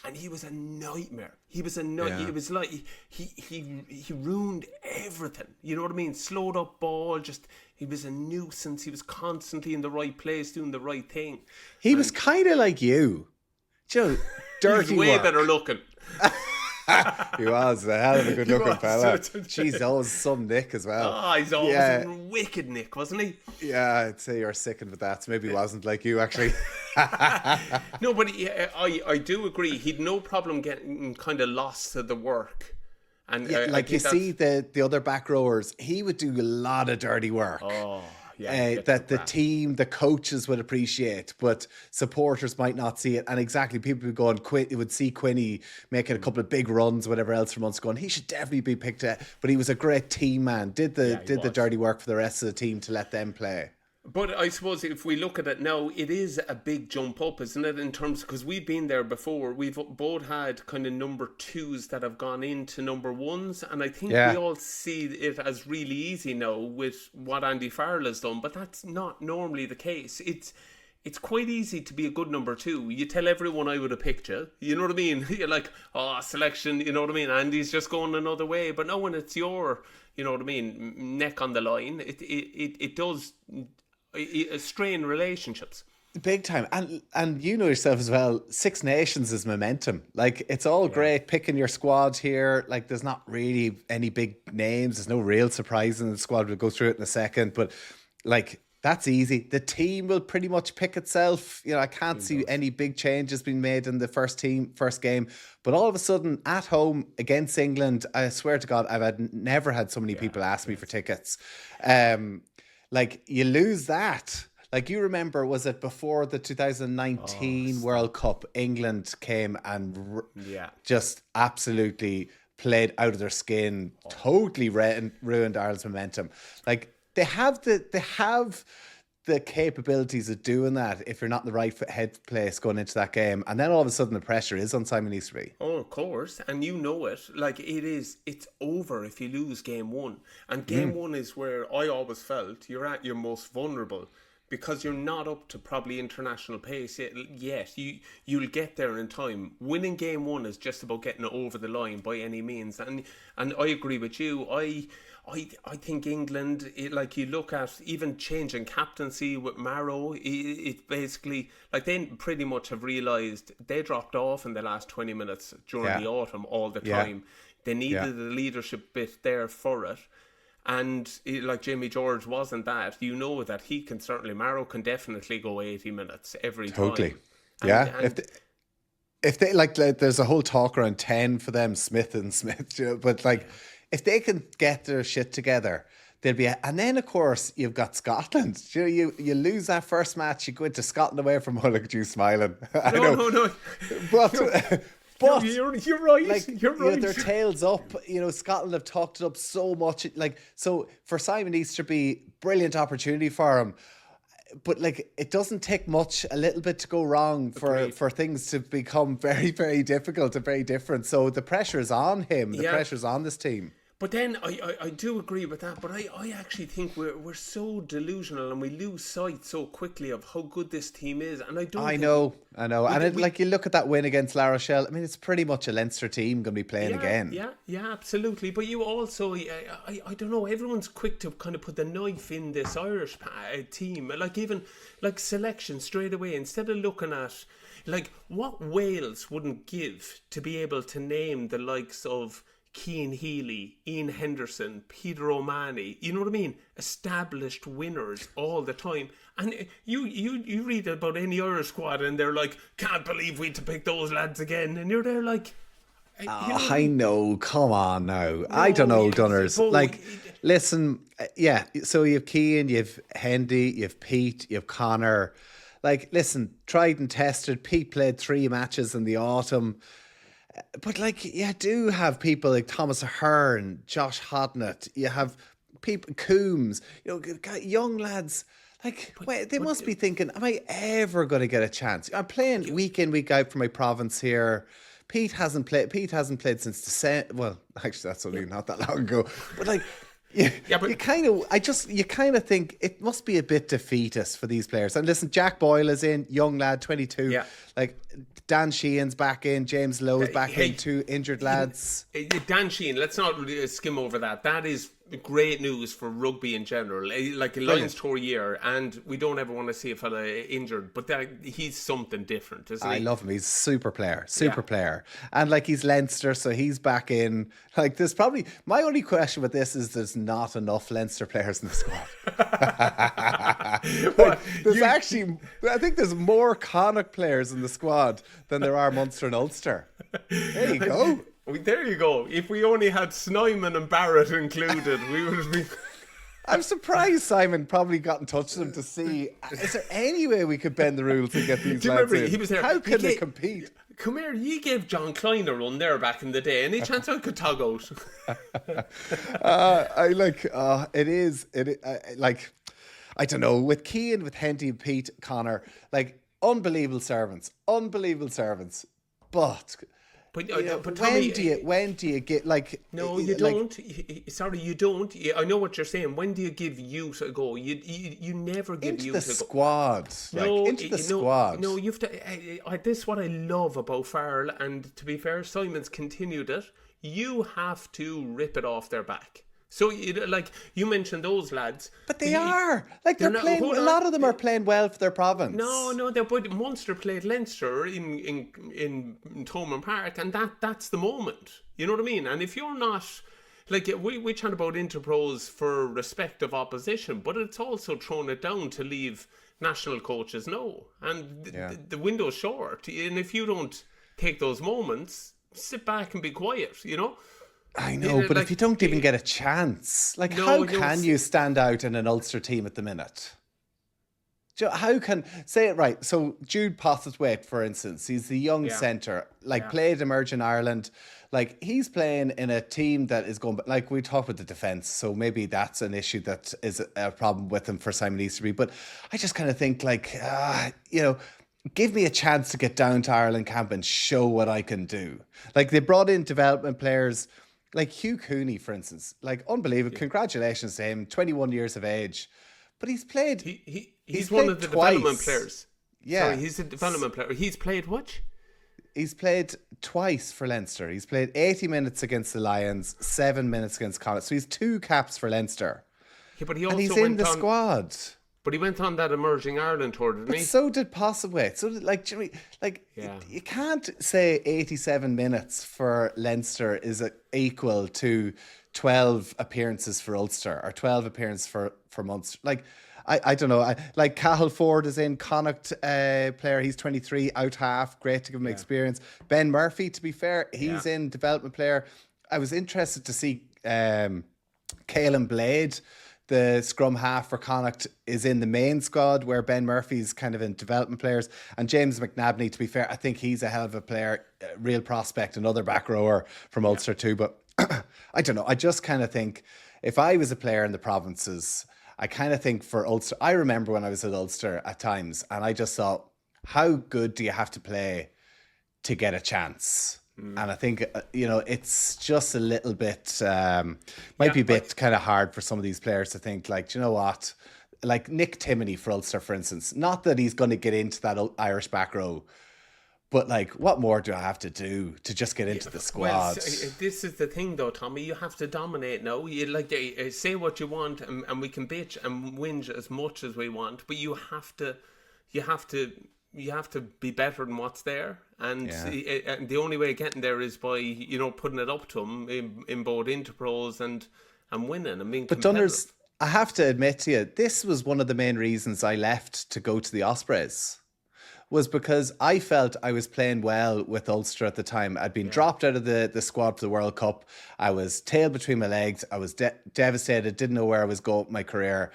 And he was a nightmare. He was a nightmare. It was like he ruined everything. You know what I mean? Slowed up ball. Just he was a nuisance. He was constantly in the right place, doing the right thing. He was kind of like you, Joe. Dirty He was way work. better looking. He was a hell of a good looking was. fella. Jeez, always some Nick as well. Oh, he's always a wicked Nick, wasn't he? Yeah, I'd say you're sickened with that. So maybe he wasn't like you, actually. No, but I do agree. He'd no problem getting kind of lost to the work. And like you see the other back rowers, he would do a lot of dirty work. Oh, yeah. That the team, the coaches would appreciate, but supporters might not see it. And exactly, people would go and would see Quinny making a couple of big runs, whatever else for months, going, he should definitely be picked up. But he was a great team man, did the dirty work for the rest of the team to let them play. But I suppose if we look at it now, it is a big jump up, isn't it? In terms, because we've been there before. We've both had kind of number 2s that have gone into number 1s. And I think we all see it as really easy now with what Andy Farrell has done. But that's not normally the case. It's quite easy to be a good number 2. You tell everyone I would have picked you. You know what I mean? You're like, selection, you know what I mean? Andy's just going another way. But no, when it's your, you know what I mean, neck on the line, it does strain relationships. Big time. And you know yourself as well, Six Nations is momentum. Like, it's all great picking your squad here. Like, there's not really any big names. There's no real surprise in the squad. We'll go through it in a second. But, like, that's easy. The team will pretty much pick itself. You know, I can't see any big changes being made in the first game. But all of a sudden, at home against England, I swear to God, never had so many people ask me for tickets. Like, you lose that. Like, you remember, was it before the 2019 World Cup, England came and just absolutely played out of their skin, totally ruined Ireland's momentum. Like, they have the capabilities of doing that if you're not in the right head place going into that game. And then all of a sudden the pressure is on Simon Easterby. Oh, of course. And you know it. Like, it's over if you lose game 1. And game 1 is where I always felt you're at your most vulnerable, because you're not up to probably international pace yet. You'll get there in time. Winning game 1 is just about getting it over the line by any means. And I agree with you. I think England, like, you look at even changing captaincy with Marrow, it's basically like they pretty much have realised they dropped off in the last 20 minutes during the autumn all the time. They needed the leadership bit there for it. And like Jamie George wasn't that. You know that Marrow can definitely go 80 minutes every time. Totally. If they like, there's a whole talk around 10 for them, Smith, you know, but like, if they can get their shit together, they'll be. And then, of course, you've got Scotland. You lose that first match, you go into Scotland away from home. Look at you smiling. No. But you're right. Like, you're right. Their tails up. You know, Scotland have talked it up so much. Like, so for Simon Easterby, brilliant opportunity for him. But like, it doesn't take much, a little bit to go wrong for things to become very, very difficult and very different. So the pressure is on him. The pressure is on this team. But then I do agree with that. But I actually think we're so delusional and we lose sight so quickly of how good this team is. And I know. And like, you look at that win against La Rochelle. I mean, it's pretty much a Leinster team going to be playing again. Yeah, absolutely. But you also, I don't know, everyone's quick to kind of put the knife in this Irish team. Like, even like selection straight away, instead of looking at like what Wales wouldn't give to be able to name the likes of Cian Healy, Ian Henderson, Peter O'Mahony, you know what I mean? Established winners all the time. And you read about any Irish squad and they're like, can't believe we had to pick those lads again. And you're there like... I know, come on now. No, I don't know, Dunners. Like, listen, so you have Cian, you have Hendy, you have Pete, you have Connor. Like, listen, tried and tested. Pete played 3 matches in the autumn. But like, you do have people like Thomas Ahern, Josh Hodnett. You have people, Coombs, you know, young lads. Like, they must be thinking, am I ever going to get a chance? I'm playing week in, week out for my province here. Pete hasn't played since December. Well, actually, that's only not that long ago. But like, Yeah, but you kind of think it must be a bit defeatist for these players. And listen, Jack Boyle is in, young lad, 22. Yeah. Like Dan Sheehan's back in, James Lowe's back Hey, in, 2 injured lads. Dan Sheehan, let's not skim over that. That is great news for rugby in general. Like a Lions tour year, and we don't ever want to see a fella injured, but he's something different, isn't he? I love him. He's a super player. And like he's Leinster, so he's back in. Like there's probably, my only question with this is there's not enough Leinster players in the squad. I think there's more Connacht players in the squad than there are Munster and Ulster. There you go. There you go. If we only had Snyman and Barrett included, we would have been... I'm surprised Simon probably got in touch with them to see, is there any way we could bend the rules to get these lads in? He was there. How can they compete? Come here, you gave John Klein a run there back in the day. Any chance I could tug out? I don't know, with Keane, with Henty and Pete, Connor, like unbelievable servants. But Tommy, when do you get like? No, you don't. Sorry, you don't. I know what you're saying. When do you give youth a go? You never give into youth the a go. squad. Into the squad. No, you have to. This is what I love about Farrell, and to be fair, Simon's continued it. You have to rip it off their back. So, like you mentioned, those lads, but they're playing. A lot of them are playing well for their province. No, but Munster played Leinster in Thomond Park, and that's the moment. You know what I mean? And if you're not, like we chat about interpros for respect of opposition, but it's also thrown it down to leave national coaches know, and the window's short. And if you don't take those moments, sit back and be quiet. You know. I know, but if you don't even get a chance, like how can you stand out in an Ulster team at the minute? How can, say it right, so Jude Postlethwaite, for instance, he's the young centre, played Emerging Ireland, like he's playing in a team that is going, like we talked with the defence, so maybe that's an issue that is a problem with him for Simon Easterby, but I just kind of think give me a chance to get down to Ireland camp and show what I can do. Like they brought in development players, like Hugh Cooney, for instance, like unbelievable. Yeah. Congratulations to him, 21 years of age. But he's played... He's one of the development players. Yeah. Sorry, he's a development player. He's played what? He's played twice for Leinster. He's played 80 minutes against the Lions, 7 minutes against Connacht. So he's 2 caps for Leinster. Yeah, but he also he's in the squad. But he went on that Emerging Ireland tour, didn't he? So did Postlethwaite. So did, Jimmy, you can't say 87 minutes for Leinster is equal to 12 appearances for Ulster or 12 appearances for Munster. I don't know. Cahill Ford is in, Connacht player. He's 23, out half. Great to give him experience. Ben Murphy, to be fair, he's in, development player. I was interested to see Caelan Blade, the scrum half for Connacht, is in the main squad where Ben Murphy's kind of in development players. And James McNabney, to be fair, I think he's a hell of a player, real prospect, another back rower from Ulster too. But I don't know. I just kind of think if I was a player in the provinces, I kind of think for Ulster, I remember when I was at Ulster at times and I just thought, how good do you have to play to get a chance? And I think, it's just a little bit, might be a bit kind of hard for some of these players to think, like, do you know what? Like Nick Timoney for Ulster, for instance, not that he's going to get into that Irish back row, but like, what more do I have to do to just get into the squad? Well, this is the thing though, Tommy, you have to dominate now. You say what you want and we can bitch and whinge as much as we want, but you have to be better than what's there, and the only way of getting there is by putting it up to them in both interpros and winning and being competitive. But Dunners, I have to admit to you, this was one of the main reasons I left to go to the Ospreys, was because I felt I was playing well with Ulster at the time. I'd been dropped out of the squad for the World Cup. I was tail between my legs. I was devastated, didn't know where I was going with my career.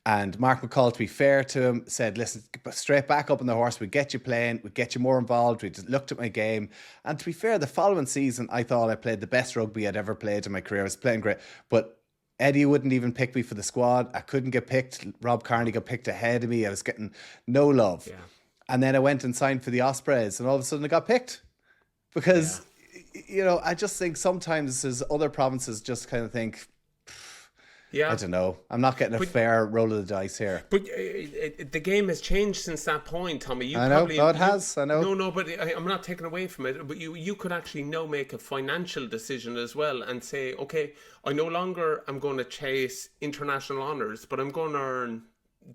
And Mark McCall, to be fair to him, said, listen, straight back up on the horse. We'd get you playing. We'd get you more involved. We just looked at my game. And to be fair, the following season, I thought I played the best rugby I'd ever played in my career. I was playing great. But Eddie wouldn't even pick me for the squad. I couldn't get picked. Rob Carney got picked ahead of me. I was getting no love. Yeah. And then I went and signed for the Ospreys. And all of a sudden I got picked. Because, I just think sometimes there's other provinces just kind of think, Yeah. I don't know. I'm not getting a fair roll of the dice here. But the game has changed since that point, Tommy. I know. No, it has. I know. No, but I'm not taking away from it. But you could actually now make a financial decision as well and say, okay, I no longer am going to chase international honours, but I'm going to earn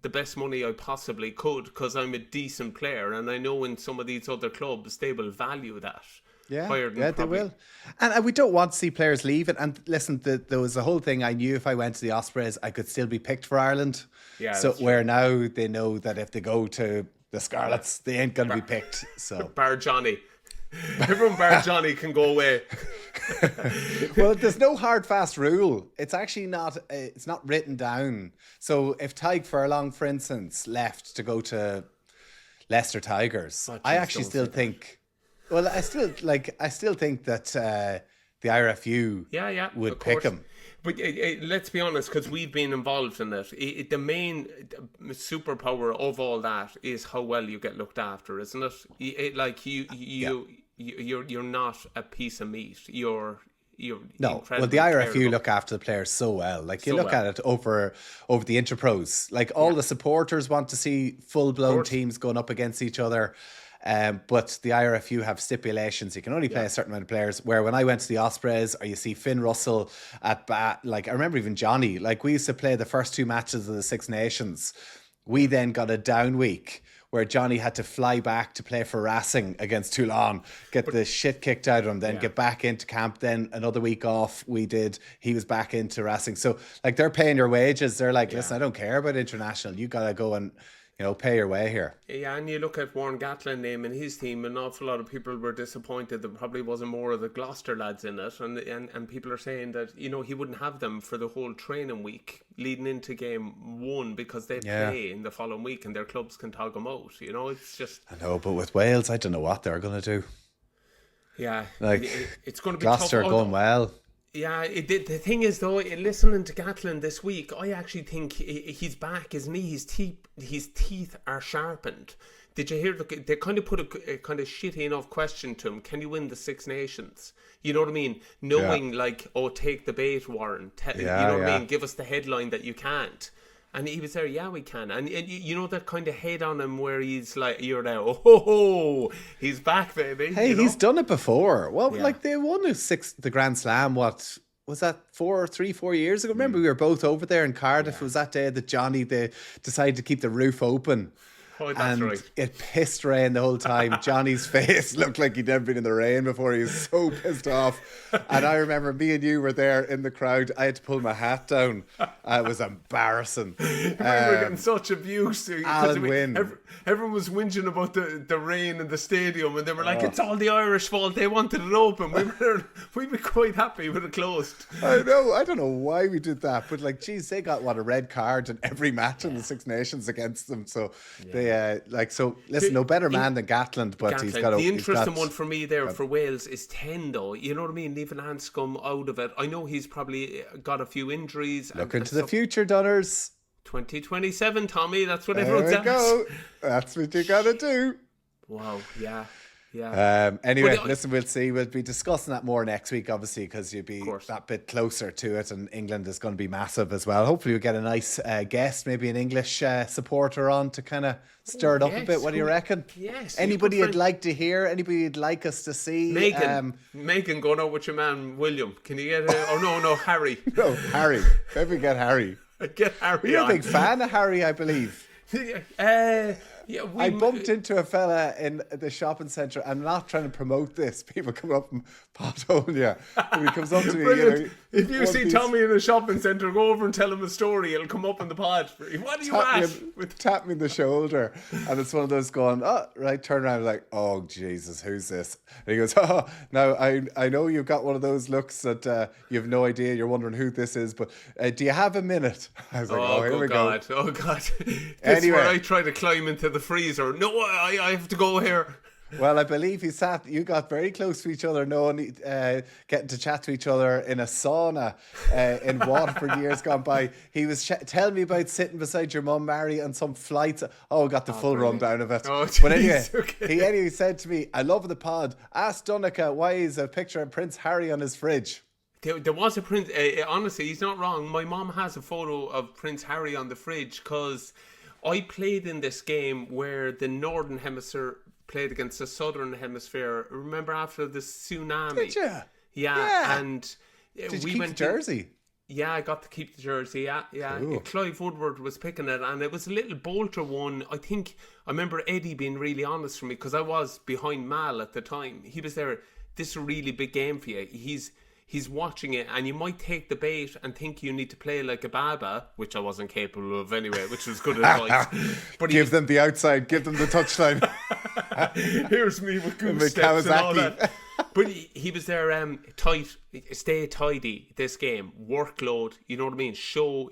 the best money I possibly could because I'm a decent player, and I know in some of these other clubs they will value that. Yeah, they will. And we don't want to see players leaving. And listen, there was a whole thing. I knew if I went to the Ospreys, I could still be picked for Ireland. Yeah. So where now they know that if they go to the Scarlets, they ain't going to be picked. So bar Johnny. Everyone bar Johnny can go away. Well, there's no hard fast rule. It's actually not. It's not written down. So if Tyke Furlong, for instance, left to go to Leicester Tigers, I actually still think. Well, I still think that the IRFU would pick him. But let's be honest, because we've been involved in it. The main superpower of all that is how well you get looked after, isn't it? You're not a piece of meat. You're no. Well, the IRFU look after the players so well. Like you look at it over the Interpros. Like all the supporters want to see full blown teams going up against each other. But the IRFU have stipulations. You can only play a certain amount of players. Where when I went to the Ospreys, or you see Finn Russell at bat, like I remember even Johnny, like we used to play the first 2 matches of the Six Nations. We then got a down week where Johnny had to fly back to play for Racing against Toulon, get the shit kicked out of him, then get back into camp. Then another week off he was back into Racing. So like they're paying your wages. They're like, listen, I don't care about international. You got to go and pay your way here. Yeah, and you look at Warren Gatlin naming his team, an awful lot of people were disappointed there probably wasn't more of the Gloucester lads in it, and people are saying that he wouldn't have them for the whole training week leading into game 1 because they play in the following week and their clubs can tog them out. It's just... I know, but with Wales, I don't know what they're going to do. Yeah, like it's going to be Gloucester tough. Going well. Yeah, the thing is though, listening to Gatlin this week, I actually think he's back, isn't he? His teeth are sharpened. Did you hear? They kind of put a kind of shitty enough question to him. Can you win the Six Nations? You know what I mean? Knowing take the bait, Warren. You know what I mean? Give us the headline that you can't. And he was there, we can. And you know that kind of head on him where he's like, you're now, he's back, baby. Hey, he's done it before. Well, like they won the Grand Slam, what was that, 4 years ago? Remember we were both over there in Cardiff. It was that day that Johnny, they decided to keep the roof open. Oh, that's right. It pissed rain the whole time. Johnny's face looked like he'd never been in the rain before. He was so pissed off. And I remember me and you were there in the crowd. I had to pull my hat down. It was embarrassing. We were getting such abuse. Alan Wynne. Everyone was whinging about the rain in the stadium, and they were like, it's all the Irish fault. They wanted it open. We were quite happy with it closed. I know. I don't know why we did that, but they got a red card in every match in the Six Nations against them. So listen, no better man than Gatland, but he's got the interesting one for me there for Wales is 10 though. You know what I mean? Leaving Anscombe out of it. I know he's probably got a few injuries. Look into the future, Dunners. 2027, Tommy. That's what everyone's at. There we go. That's what you gotta do. Wow. Yeah. Anyway, listen, we'll see. We'll be discussing that more next week, obviously, because you'll be that bit closer to it, and England is going to be massive as well. Hopefully, we'll get a nice guest, maybe an English supporter on to kind of stir it up a bit. What do you reckon? Yes. Anybody you'd like to hear? Anybody you'd like us to see? Megan, going out with your man William. Can you get? No, Harry. No, Harry. Maybe get Harry. Get Harry. You're a big fan of Harry, I believe. I bumped into a fella in the shopping centre. I'm not trying to promote this. People come up and pothole you. He comes up to me. If you see Tommy in a shopping centre, go over and tell him a story. It'll come up in the pod. What are you at? Tap me in the shoulder. And it's one of those going, turn around like, oh, Jesus, who's this? And he goes, now I know you've got one of those looks that you have no idea. You're wondering who this is, but do you have a minute? I was like, here we go. Oh, God. This is where I try to climb into the freezer. No, I have to go here. Well, I believe you got very close to each other, getting to chat to each other in a sauna in Waterford years gone by. He was telling me about sitting beside your mum, Mary, on some flights. Oh, got the full rundown of it. Oh, but anyway, okay. He said to me, I love the pod. Ask Donncha why is a picture of Prince Harry on his fridge. There was a Prince. Honestly, he's not wrong. My mom has a photo of Prince Harry on the fridge because I played in this game where the Northern Hemisphere played against the Southern Hemisphere. Remember after the tsunami? Did you? Yeah. And did you keep the jersey? Yeah, I got to keep the jersey. Yeah. Cool. Clive Woodward was picking it, and it was a little bolter one. I remember Eddie being really honest for me because I was behind Mal at the time. He was there. This is a really big game for you. He's watching it, and you might take the bait and think you need to play like a Baba, which I wasn't capable of anyway, which was good advice. But give them the outside, give them the touchline. Here's me with goose steps and all that. But he was there, tight, stay tidy, this game, workload, you know what I mean? Show,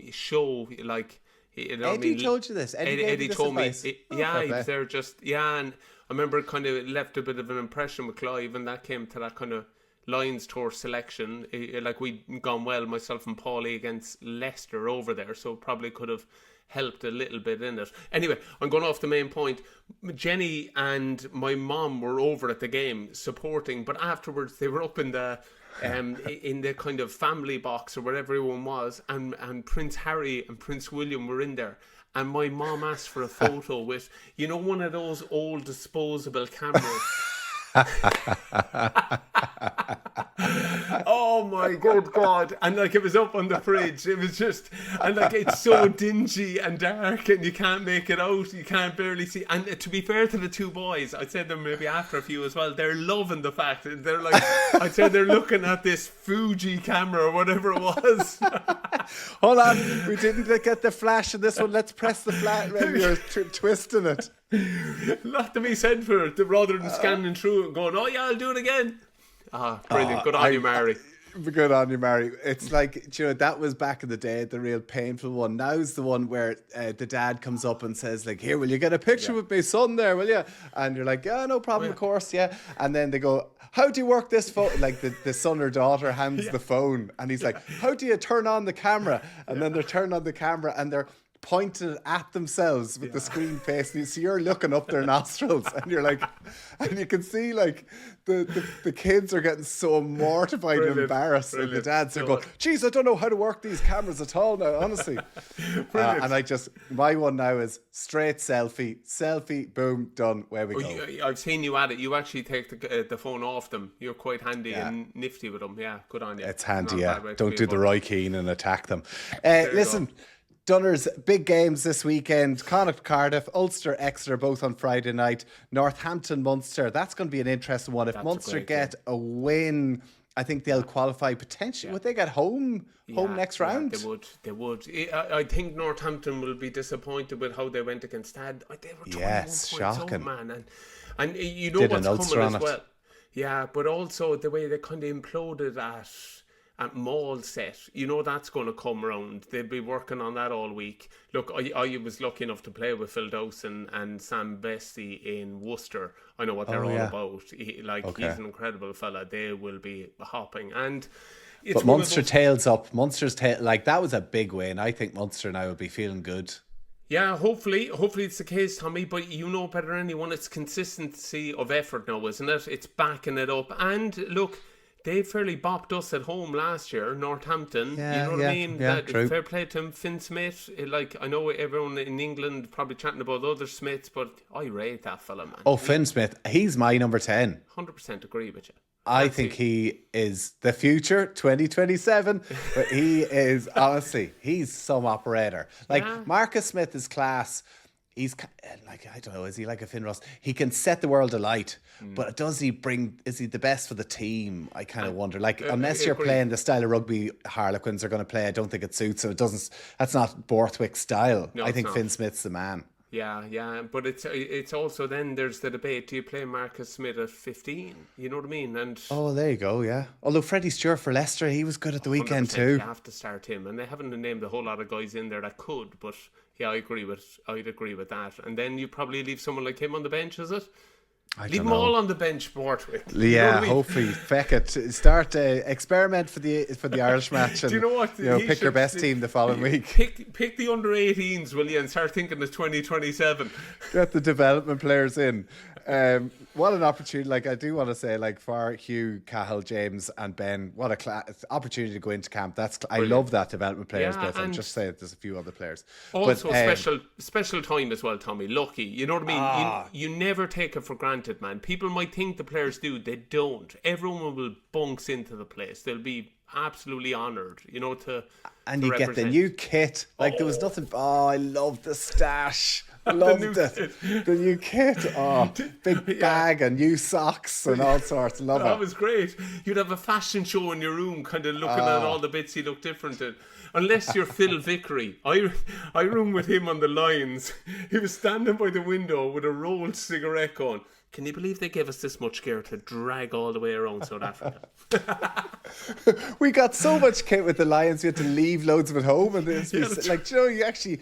like, you know what I mean? Eddie told you this? Eddie told advice? me. He was there and I remember it kind of left a bit of an impression with Clive, and that came to that kind of Lions tour selection. Like, we'd gone well, myself and Paulie, against Leicester over there, so probably could have helped a little bit in it. Anyway, I'm going off the main point. Jenny and my mom were over at the game supporting, but afterwards they were up in the kind of family box or where everyone was, and Prince Harry and Prince William were in there. And my mom asked for a photo with, one of those old disposable cameras. Oh my good God. And like, it was up on the fridge. It was just, and like, it's so dingy and dark and you can't make it out. You can't barely see. And to be fair to the two boys, I'd say them maybe after a few as well, they're loving the fact that they're like, I'd say they're looking at this Fuji camera or whatever it was. Hold on, we didn't get the flash in this one. Let's press the flash. You're twisting it. Lot to be said for it, rather than scanning through it and going, oh yeah, I'll do it again. Brilliant. Good on you, Mary. Good on you, Mary. It's like, that was back in the day, the real painful one. Now's the one where the dad comes up and says, like, here, will you get a picture with my son there, will you? And you're like, yeah, no problem, of course, yeah. And then they go, how do you work this phone? Like, the son or daughter hands the phone, and he's like, how do you turn on the camera? And then they're turning on the camera and they're pointing at themselves with the screen facing you, so you're looking up their nostrils, and you're like, and you can see like the kids are getting so mortified and embarrassed, and the dads are going, geez, I don't know how to work these cameras at all now, honestly. And my one now is straight selfie, boom, done, where we go. I've seen you at it. You actually take the phone off them. You're quite handy and nifty with them. Yeah, good on you. It's handy, yeah. Don't do the Roy Keane and attack them. Listen, Dunners, big games this weekend. Connacht, Cardiff, Ulster, Exeter, both on Friday night. Northampton, Munster. That's going to be an interesting one. If Munster get a win, I think they'll qualify potentially. Yeah. Would they get home next round? They would. I think Northampton will be disappointed with how they went against Stad. They were 21 points shocking. up, man. And you know what's coming as well. Yeah, but also the way they kind of imploded at Mall set, that's going to come around. They'll be working on that all week. Look, I was lucky enough to play with Phil Dawson and Sam Bestie in Worcester. I know what they're all about. He's an incredible fella. They will be hopping. And it's Munster tails up. Munster's that was a big win. I think Munster now will be feeling good. Yeah, hopefully it's the case, Tommy, but you know better than anyone, it's consistency of effort now, isn't it? It's backing it up. And look, they fairly bopped us at home last year, Northampton. Yeah, you know what I mean? Yeah, true. Fair play to him. Finn Smith, I know everyone in England probably chatting about other Smiths, but I rate that fella, man. Oh, Finn Smith, he's my number 10. 100% agree with you. I think he is the future, 2027. But he is, honestly, he's some operator. Marcus Smith is class. He's I don't know, is he like a Finn Ross? He can set the world alight, but is he the best for the team? I kind of wonder. Unless you're playing the style of rugby Harlequins are going to play, I don't think it suits him. That's not Borthwick's style. No, I think Finn Smith's the man. Yeah, but it's also then there's the debate, do you play Marcus Smith at 15? You know what I mean? And there you go, yeah. Although Freddie Stewart for Leicester, he was good at the weekend too. You have to start him, and they haven't named a whole lot of guys in there that could, but yeah, I'd agree with that. And then you probably leave someone like him on the bench, is it? Leave them all on the bench, Borthwick. Yeah, hopefully, feck it. Start experiment for the Irish match. And, do you know what? Pick your best team the following week. Pick the under-18s, will you, and start thinking of 2027. Get the development players in. What an opportunity. Like, I do want to say, like, for Hugh, Cahill, James and Ben, what a opportunity to go into camp. I love that development players bit. I'll just say that there's a few other players. Also, special time as well, Tommy. Lucky. You know what I mean? You never take it for granted, man. People might think the players do. They don't. Everyone will bunks into the place. They'll be absolutely honoured, you know, and you get the new kit. Like, there was nothing. Oh, I love the stash. Loved it. The new kit. Oh, big bag and new socks and all sorts. Love it. That was great. You'd have a fashion show in your room, kind of looking at all the bits he looked different in. Unless you're Phil Vickery. I room with him on the Lions. He was standing by the window with a rolled cigarette going, can you believe they gave us this much gear to drag all the way around South Africa? We got so much kit with the Lions, we had to leave loads of it home. And you actually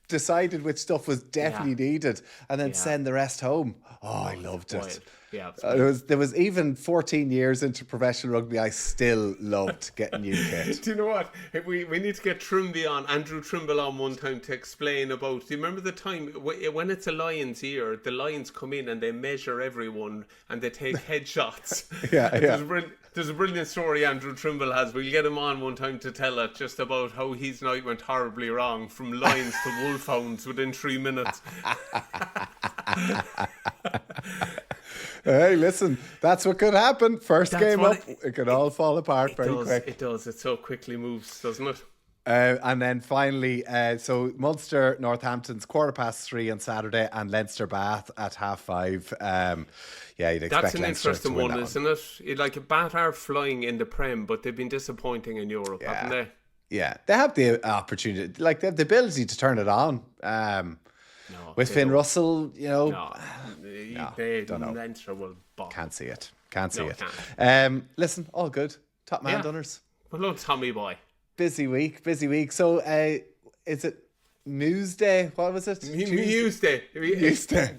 decided which stuff was definitely needed and then send the rest home. Oh, I loved it. Yeah, there was even 14 years into professional rugby, I still loved getting new kit. Do you know what? We need to get Trimby on, Andrew Trimble on one time to explain about. Do you remember the time when it's a Lions year, the Lions come in and they measure everyone and they take headshots? There's a brilliant story Andrew Trimble has. We'll get him on one time to tell it, just about how his night went horribly wrong, from Lions to Wolfhounds within 3 minutes. Hey, listen, that's what could happen. First game up, it could all fall apart very quick. It does. It so quickly moves, doesn't it? And then finally, so Munster, Northampton's 3:15 on Saturday, and Leinster Bath at 5:30. You'd expect that's an Leinster interesting to win one, isn't it? Like, Bath are flying in the Prem, but they've been disappointing in Europe, haven't they? Yeah, they have the opportunity, like they have the ability to turn it on. With Finn Russell, you know, don't know. Leinster will bomb. Can't see it. Listen, all good. Top man, Dunners. Well, look, Tommy boy. Busy week. So, is it Muesday? What was it? Muesday.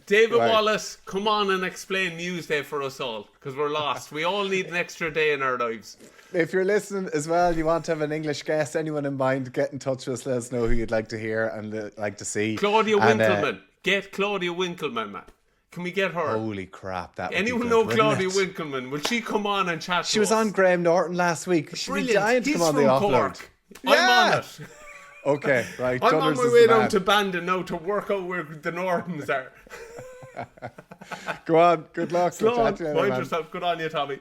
David Wallace, come on and explain Muesday for us all, because we're lost. We all need an extra day in our lives. If you're listening as well, you want to have an English guest, anyone in mind, get in touch with us. Let us know who you'd like to hear and like to see. Claudia Winkleman. Get Claudia Winkleman, man. Can we get her? Holy crap, that anyone know Claudia Winkleman? Will she come on and chat? She was on Graham Norton last week. She'd be giant to come on the offload. I'm on it. Okay, right. I'm on my way down to Bandon now to work out where the Nortons are. Go on. Good luck. Mind yourself. Good on you, Tommy.